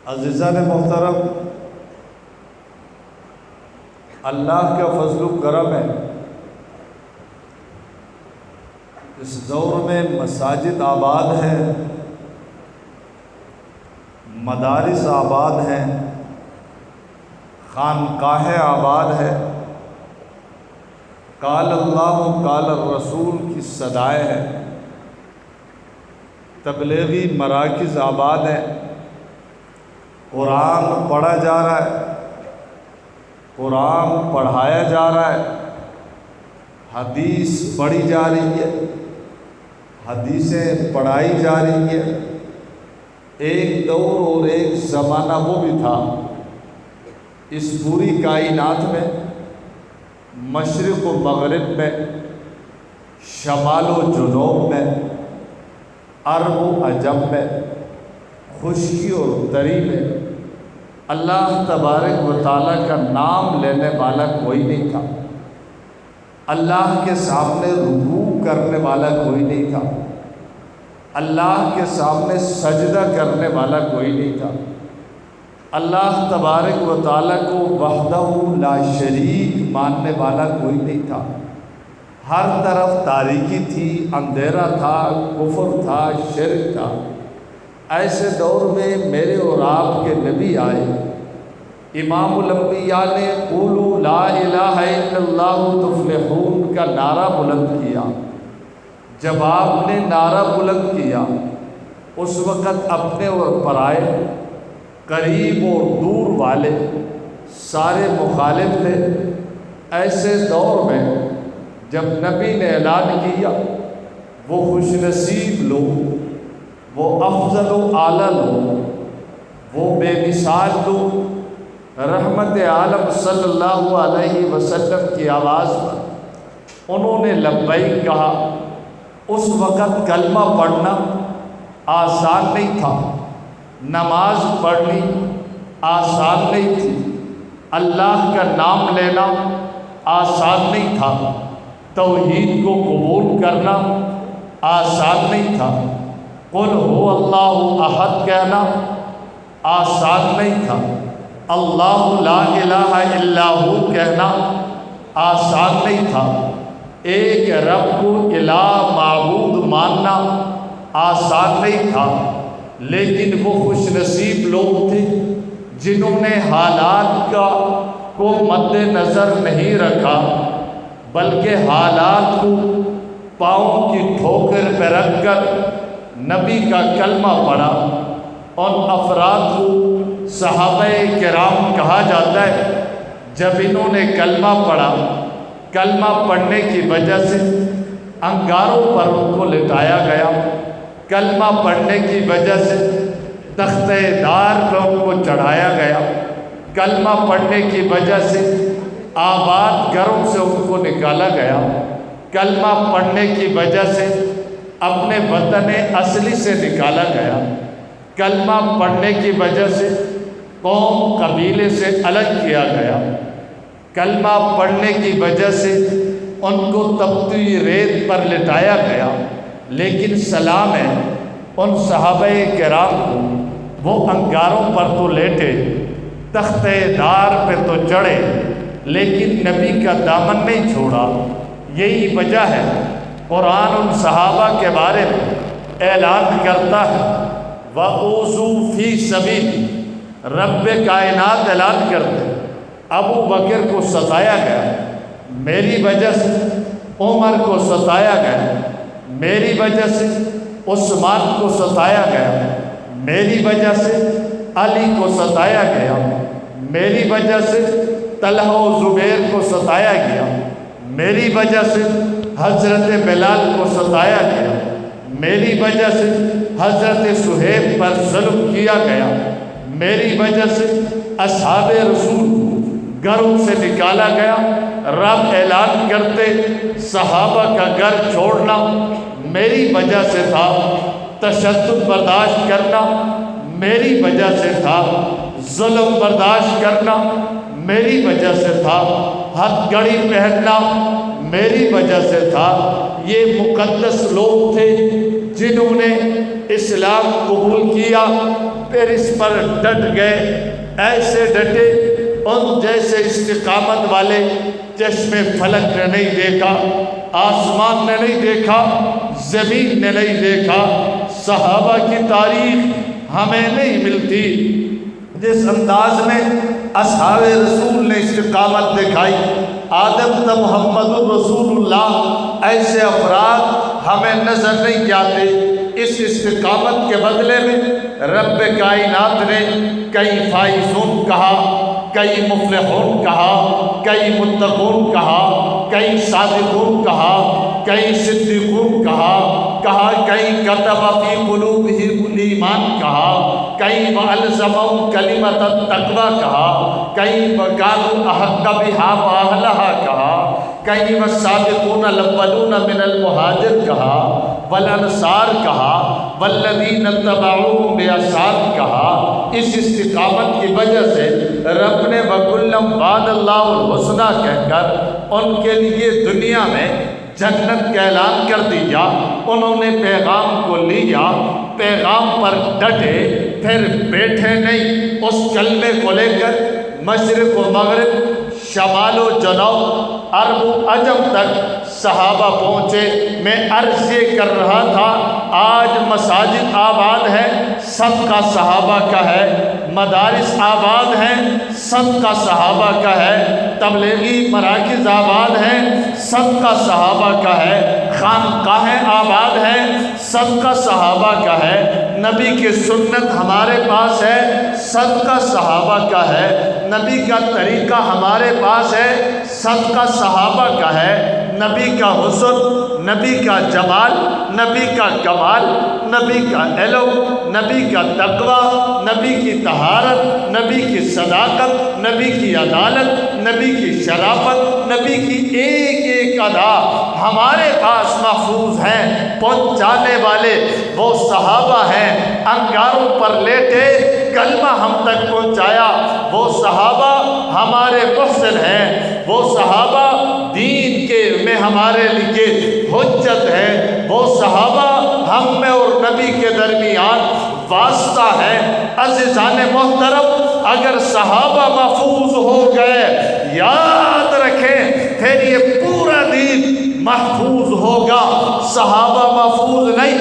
عزیزان محترم، اللہ کا فضل و کرم ہے، اس دور میں مساجد آباد ہیں، مدارس آباد ہیں، خانقاہیں آباد ہے، قال اللہ قال الرسول کی صدائیں ہیں، تبلیغی مراکز آباد ہیں، قرآن پڑھا جا رہا ہے، قرآن پڑھایا جا رہا ہے، حدیث پڑھی جا رہی ہے، حدیثیں پڑھائی جا رہی ہیں۔ ایک دور اور ایک زمانہ وہ بھی تھا، اس پوری کائنات میں مشرق و مغرب میں، شمال و جنوب میں، عرب و عجم میں، خشکی اور تری میں اللہ تبارک و تعالیٰ کا نام لینے والا کوئی نہیں تھا، اللہ کے سامنے رکوع کرنے والا کوئی نہیں تھا، اللہ کے سامنے سجدہ کرنے والا کوئی نہیں تھا، اللہ تبارک و تعالیٰ کو وحدہ لا شریک ماننے والا کوئی نہیں تھا۔ ہر طرف تاریکی تھی، اندھیرا تھا، کفر تھا، شرک تھا۔ ایسے دور میں میرے اور آپ کے نبی آئے، امام الانبیاء نے قولوا لا الہ الا اللہ تفلحون کا نعرہ بلند کیا۔ جب آپ نے نعرہ بلند کیا، اس وقت اپنے اور پرائے، قریب اور دور والے سارے مخالف تھے۔ ایسے دور میں جب نبی نے اعلان کیا، وہ خوش نصیب لوگ، وہ افضل و اعلیٰ لوگ، وہ بے مثال لوگ، رحمت عالم صلی اللہ علیہ وسلم کی آواز پر انہوں نے لبیک کہا۔ اس وقت کلمہ پڑھنا آسان نہیں تھا، نماز پڑھنی آسان نہیں تھی، اللہ کا نام لینا آسان نہیں تھا، توحید کو قبول کرنا آسان نہیں تھا، قل هو اللہ احد کہنا آسان نہیں تھا، اللہ لا الہ الا ہو کہنا آسان نہیں تھا، ایک رب کو الہ معبود ماننا آسان نہیں تھا۔ لیکن وہ خوش نصیب لوگ تھے جنہوں نے حالات کو مد نظر نہیں رکھا، بلکہ حالات کو پاؤں کی ٹھوکر پہ رکھ کر نبی کا کلمہ پڑھا۔ ان افراد کو صحابہ کرام کہا جاتا ہے۔ جب انہوں نے کلمہ پڑھا، کلمہ پڑھنے کی وجہ سے انگاروں پر ان کو لٹایا گیا، کلمہ پڑھنے کی وجہ سے تختہ دار پر ان کو چڑھایا گیا، کلمہ پڑھنے کی وجہ سے آباد گھروں سے ان کو نکالا گیا، کلمہ پڑھنے کی وجہ سے اپنے وطن اصلی سے نکالا گیا، کلمہ پڑھنے کی وجہ سے قوم قبیلے سے الگ کیا گیا، کلمہ پڑھنے کی وجہ سے ان کو تپتی ریت پر لٹایا گیا۔ لیکن سلام ہے ان صحابہ کرام کو، وہ انگاروں پر تو لیٹے، تختہ دار پہ تو چڑھے، لیکن نبی کا دامن نہیں چھوڑا۔ یہی وجہ ہے قرآن ان صحابہ کے بارے میں اعلان کرتا ہے، وَأُوذُوا فِي سَبِيلِ، رب کائنات اعلان کرتے ابو بکر کو ستایا گیا، میری وجہ سے عمر کو ستایا گیا، میری وجہ سے عثمان کو ستایا گیا، میری وجہ سے علی کو ستایا گیا، میری وجہ سے طلحہ و زبیر کو ستایا گیا، میری وجہ سے حضرت بلال کو ستایا گیا، میری وجہ سے حضرت صہیب پر ظلم کیا گیا، میری وجہ سے اصحاب رسول گھروں سے نکالا گیا۔ رب اعلان کرتے صحابہ کا گھر چھوڑنا میری وجہ سے تھا، تشدد برداشت کرنا میری وجہ سے تھا، ظلم برداشت کرنا میری وجہ سے تھا، ہتھ گھڑی پہننا میری وجہ سے تھا۔ یہ مقدس لوگ تھے جنہوں نے اسلام قبول کیا، پھر اس پر ڈٹ گئے، ایسے ڈٹے ان جیسے استقامت والے چشم فلک نے نہیں دیکھا، آسمان نے نہیں دیکھا، زمین نے نہیں دیکھا۔ صحابہ کی تاریخ ہمیں نہیں ملتی جس انداز میں اصحاب رسول نے استقامت دکھائی، آدم تا محمد الرسول اللہ، ایسے افراد ہمیں نظر نہیں آتے۔ اس استقامت کے بدلے میں رب کائنات نے کئی فائزون کہا، کئی مفلحون کہا، کئی متقون کہا، کئی صادقون کہا، کئی صدیقون کہا، کئی کتب فی قلوبہم الایمان کہا، کئی وَأَلْزَمَهُمْ کلمۃ التقویٰ کہا، کئی وَكَانُوا أَحَقَّ بِهَا وَأَهْلَهَا کہا، کئی وَالسَّابِقُونَ الْأَوَّلُونَ مِنَ الْمُهَاجِرِينَ کہا، وَالْأَنصار کہا، وَالَّذِينَ اتَّبَعُوهُم بِإِحْسَان کہا۔ اس استقامت کی وجہ سے رب نے وَكُلًّا وَعَدَ اللَّهُ الْحُسْنَىٰ کہہ کر ان کے لیے دنیا میں جنت کا اعلان کر دیا۔ انہوں نے پیغام کو لیا، پیغام پر ڈٹے، پھر بیٹھے نہیں، اس کلمے کو لے کر مشرق و مغرب، شمال و جنوب، عرب و عجم تک صحابہ پہنچے۔ میں عرض یہ کر رہا تھا، آج مساجد آباد ہیں، صدقہ صحابہ کا ہے، مدارس آباد ہیں، صدقہ صحابہ کا ہے، تبلیغی مراکز آباد ہیں، صدقہ صحابہ کا ہے، خانقاہیں آباد ہیں، صدقہ صحابہ کا ہے، نبی کی سنت ہمارے پاس ہے، صدقہ صحابہ کا ہے، نبی کا طریقہ ہمارے پاس ہے، صدقہ صحابہ کا ہے، نبی کا حسن، نبی کا جمال، نبی کا کمال، نبی کا علم، نبی کا تقویٰ، نبی کی طہارت، نبی کی صداقت، نبی کی عدالت، نبی کی شرافت، نبی کی ایک ایک ادا ہمارے پاس محفوظ ہیں۔ پہنچانے والے وہ صحابہ ہیں، انگاروں پر لیٹے کلمہ ہم تک پہنچایا، وہ صحابہ ہمارے محسن ہیں، وہ صحابہ دین کے میں ہمارے لیے حجت ہے، وہ صحابہ ہم میں اور نبی کے درمیان واسطہ ہے۔ عزیزان محترم، اگر صحابہ محفوظ ہو گئے، یاد رکھیں پھر یہ پورا دین محفوظ ہوگا۔ صحابہ محفوظ نہیں،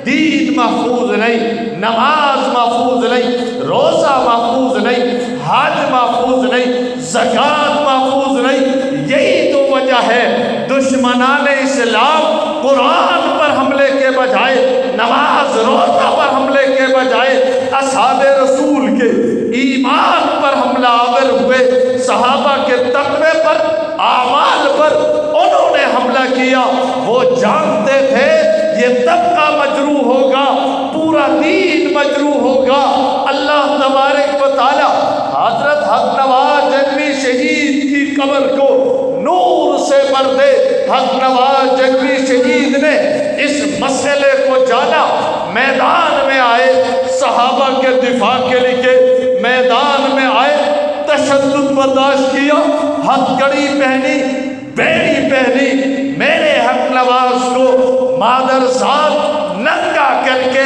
دین محفوظ نہیں، نماز محفوظ نہیں، روزہ محفوظ نہیں، حج محفوظ نہیں، زکوٰۃ محفوظ نہیں۔ یہی تو وجہ ہے دشمنان اسلام قرآن پر حملے کے بجائے، نماز روزہ پر حملے کے بجائے اصحاب رسول کے ایمان پر حملہ آور ہوئے، صحابہ کے تقوی پر، اعمال پر انہوں نے حملہ کیا۔ وہ جانتے تھے یہ طبقہ مجروح ہوگا، پورا دین مجروح ہوگا۔ اللہ تبارک و تعالی حضرت حق نواز جنگی شہید کی قبر کو نور سے بھر دے۔ حق نواز جنگی شہید نے اس مسئلے کو جانا، میدان میں آئے، صحابہ کے دفاع کے لیے میدان میں آئے، تشدد برداشت کیا، ہتھکڑی پہنی، بیڑی پہنی، میرے حق نواز کو مادر ساتھ ننگا کر کے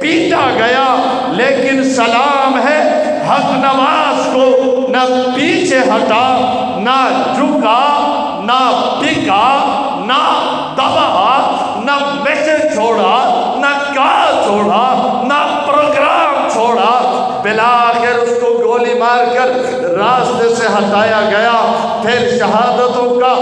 پیٹا گیا، لیکن سلام ہے حق نواز کو، نہ پیچھے ہٹا، نہ جھکا، نہ بکا، نہ دبا، نہ میسج چھوڑا، نہ کال چھوڑا، نہ پروگرام چھوڑا۔ بالآخر اس کو گولی مار کر راستے سے ہٹایا گیا۔ پھر شہادتوں کا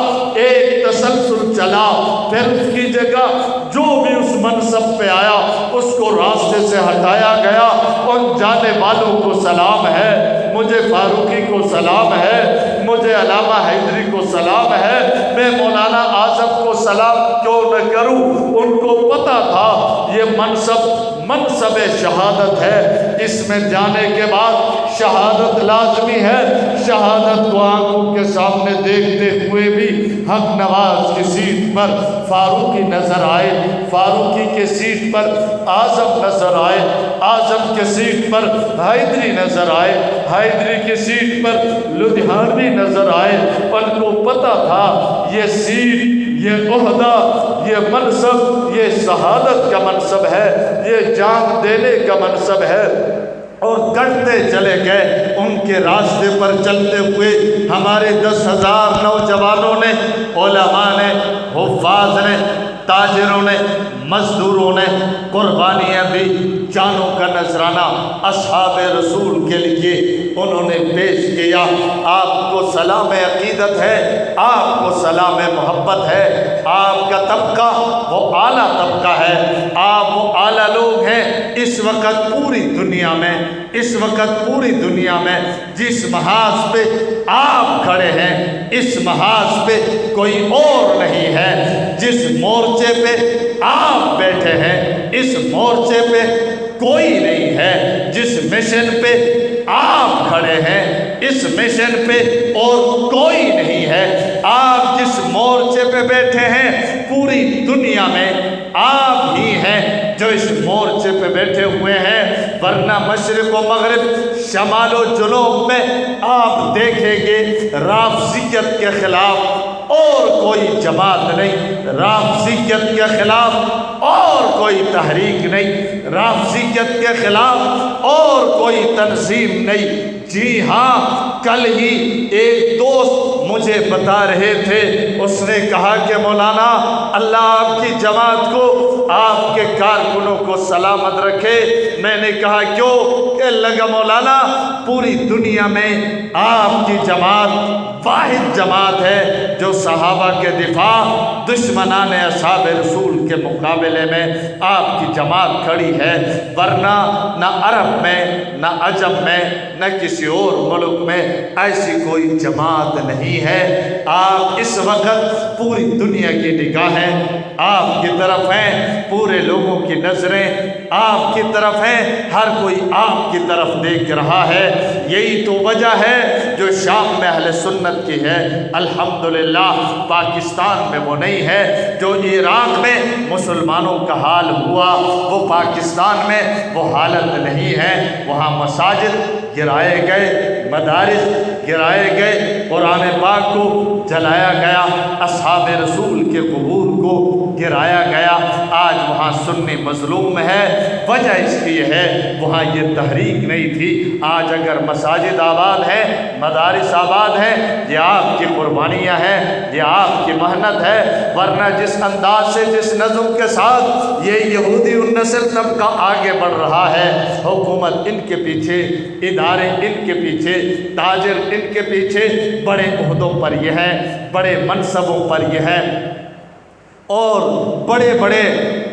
ایک تسلسل چلا، پھر اس کی جگہ جو بھی اس منصب پہ آیا اس کو راستے سے ہٹایا گیا۔ ان جانے والوں کو سلام ہے، مجھے فاروقی کو سلام ہے، مجھے علامہ حیدری کو سلام ہے، میں مولانا اعظم کو سلام کیوں نہ کروں؟ ان کو پتہ تھا یہ منصب شہادت ہے، اس میں جانے کے بعد شہادت لازمی ہے۔ شہادت کو آنکھوں کے سامنے دیکھتے ہوئے بھی حق نواز کی سیٹ پر فاروقی نظر آئے، فاروقی کے سیٹ پر اعظم نظر آئے، اعظم کے سیٹ پر حیدری نظر آئے، حیدری کی سیٹ پر لدھیانوی نظر آئے۔ ان کو پتہ تھا یہ سیٹ، یہ عہدہ، یہ منصب، یہ شہادت کا منصب ہے، یہ جان دینے کا منصب ہے، اور کٹتے چلے گئے۔ ان کے راستے پر چلتے ہوئے ہمارے 10,000 نوجوانوں نے، علماء نے، حفاظ نے، تاجروں نے، مزدوروں نے قربانیاں دی، جانوں کا نذرانہ اصحاب رسول کے لیے انہوں نے پیش کیا۔ آپ کو سلام عقیدت ہے، آپ کو سلام محبت ہے۔ آپ کا طبقہ وہ اعلیٰ طبقہ ہے، آپ وہ اعلیٰ لوگ ہیں۔ اس وقت پوری دنیا میں، اس وقت پوری دنیا میں جس محاذ پہ آپ کھڑے ہیں، اس محاذ پہ کوئی اور نہیں ہے۔ جس مورچے پہ آپ بیٹھے ہیں، اس مورچے پہ کوئی نہیں ہے۔ جس مشن پہ آپ کھڑے ہیں، اس مشن پہ اور کوئی نہیں ہے۔ آپ جس مورچے پہ بیٹھے ہیں، پوری دنیا میں آپ ہی ہیں جو اس مورچے پہ بیٹھے ہوئے ہیں، ورنہ مشرق و مغرب، شمال و جنوب میں آپ دیکھیں گے رافضیت کے خلاف اور کوئی جماعت نہیں، رافضیت کے خلاف اور کوئی تحریک نہیں، رافضیت کے خلاف اور کوئی تنظیم نہیں۔ جی ہاں، کل ہی ایک دوست مجھے بتا رہے تھے، اس نے کہا کہ مولانا اللہ آپ کی جماعت کو، آپ کے کارکنوں کو سلامت رکھے۔ میں نے کہا کیوں؟ کہ لگا مولانا پوری دنیا میں آپ کی جماعت واحد جماعت ہے جو صحابہ کے دفاع، دشمنان اصحاب رسول کے مقابلے میں آپ کی جماعت کھڑی ہے، ورنہ نہ عرب میں، نہ عجم میں، نہ کسی اور ملک میں ایسی کوئی جماعت نہیں ہے۔ آپ اس وقت پوری دنیا کی نگاہیں آپ کی طرف ہیں، پورے لوگوں کی نظریں آپ کی طرف ہیں، ہر کوئی آپ کی طرف دیکھ رہا ہے۔ یہی تو وجہ ہے جو شام میں اہل سنت کی ہے، الحمدللہ پاکستان میں وہ نہیں ہے۔ جو عراق میں مسلمانوں کا حال ہوا، وہ پاکستان میں وہ حالت نہیں ہے۔ وہاں مساجد گرائے گئے، مدارس گرائے گئے، قرآن پاک کو جلایا گیا، اصحاب رسول کے قبور کو گرایا گیا۔ آج وہاں سنی مظلوم ہے، وجہ اس لیے ہے وہاں یہ تحریک نہیں تھی۔ آج اگر مساجد آباد ہے، مدارس آباد ہیں، یہ آپ کی قربانیاں ہیں، یہ آپ کی محنت ہے، ورنہ جس انداز سے، جس نظم کے ساتھ یہ یہودی النسل طبقہ آگے بڑھ رہا ہے، حکومت ان کے پیچھے، ادارے ان کے پیچھے، تاجر ان کے پیچھے، بڑے عہدوں پر یہ ہے، بڑے منصبوں پر یہ ہے، اور بڑے بڑے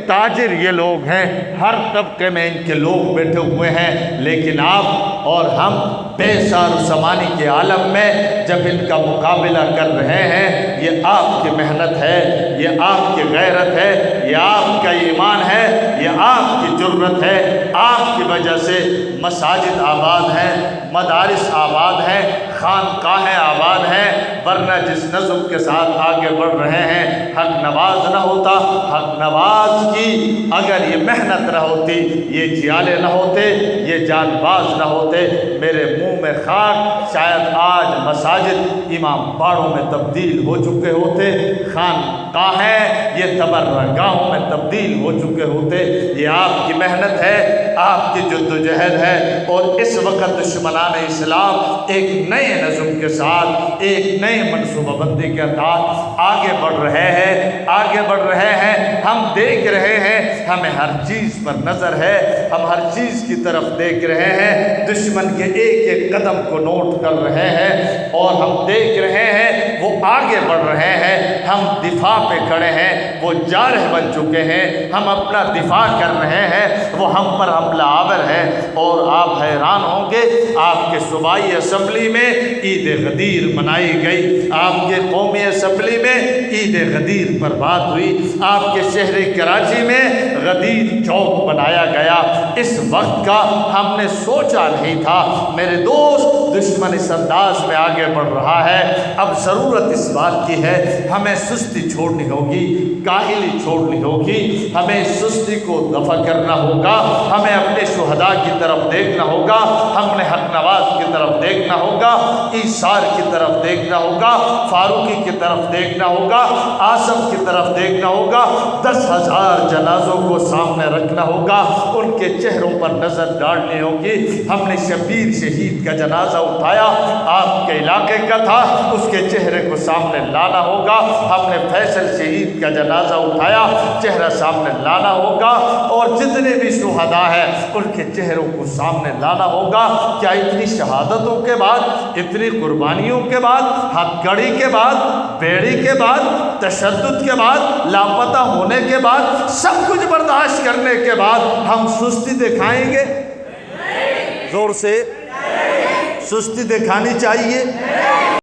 تاجر یہ لوگ ہیں، ہر طبقے میں ان کے لوگ بیٹھے ہوئے ہیں۔ لیکن آپ اور ہم بے سار و سمانی کے عالم میں جب ان کا مقابلہ کر رہے ہیں، یہ آپ کی محنت ہے، یہ آپ کی غیرت ہے، یہ آپ کا ایمان ہے، یہ آپ کی جرت ہے۔ آپ کی وجہ سے مساجد آباد ہیں، مدارس آباد ہیں، خانقاہیں آباد ہیں، ورنہ جس نظم کے ساتھ آگے بڑھ رہے ہیں، حق نواز نہ ہوتا، حق نواز کی اگر یہ محنت نہ ہوتی، یہ جیالے نہ ہوتے، یہ جان باز نہ ہوتے، میرے منہ میں خاک، شاید آج مساجد امام باڑوں میں تبدیل ہو چکے ہوتے، خانقاہیں یہ تبرگاہوں میں تبدیل ہو چکے ہوتے۔ یہ آپ کی محنت ہے، آپ کی جدوجہد ہے، اور اس وقت دشمنان اسلام ایک نئے نظم کے ساتھ، ایک نئے منصوبہ بندی کے تحت آگے بڑھ رہے ہیں، آگے بڑھ رہے ہیں۔ ہم دیکھ رہے ہیں، ہمیں ہر چیز پر نظر ہے، ہم ہر چیز کی طرف دیکھ رہے ہیں، دشمن کے ایک ایک قدم کو نوٹ کر رہے ہیں، اور ہم دیکھ رہے ہیں وہ آگے بڑھ رہے ہیں، ہم دفاع پہ کھڑے ہیں، وہ جارح بن چکے ہیں، ہم اپنا دفاع کر رہے ہیں، وہ ہم پر حملہ آور ہے۔ اور آپ حیران ہوں گے، آپ کے صوبائی اسمبلی میں عید غدیر منائی گئی، آپ کے قومی اسمبلی میں عید غدیر پر بات ہوئی، آپ کے شہر کراچی میں غدیر چوک بنایا گیا۔ اس وقت کا ہم نے سوچا نہیں تھا۔ میرے دوست، دشمن اس انداز میں آگے بڑھ رہا ہے۔ اب ضرورت اس بات کی ہے، ہمیں سستی چھوڑنی ہوگی، کاہلی چھوڑنی ہوگی، ہمیں سستی کو دفع کرنا ہوگا، ہمیں اپنے شہداء کی طرف دیکھنا ہوگا، ہم نے حق نواز کی طرف دیکھنا ہوگا، ایثار کی طرف دیکھنا ہوگا، فاروقی کی طرف دیکھنا ہوگا، آصف کی طرف دیکھنا ہوگا، 10,000 جنازوں کو سامنے رکھنا ہوگا، ان کے چہروں پر نظر ڈالنی ہوگی۔ ہم نے شبیر شہید کا جنازہ اٹھایا، آپ کے علاقے کا تھا، اس کے چہرے کو سامنے لانا ہوگا۔ ہم نے فیصل شہید کا جنازہ اٹھایا، چہرہ سامنے لانا ہوگا، اور جتنے بھی شہداء ہیں ان کے چہروں کو سامنے لانا ہوگا۔ کیا اتنی شہادتوں کے بعد، اتنی قربانیوں کے بعد، ہتھ کڑی کے بعد، بیڑی کے بعد، تشدد کے بعد، لاپتہ ہونے کے بعد، سب کچھ برداشت کرنے کے بعد ہم سستی دکھائیں گے؟ زور سے سستی دکھانی چاہیے۔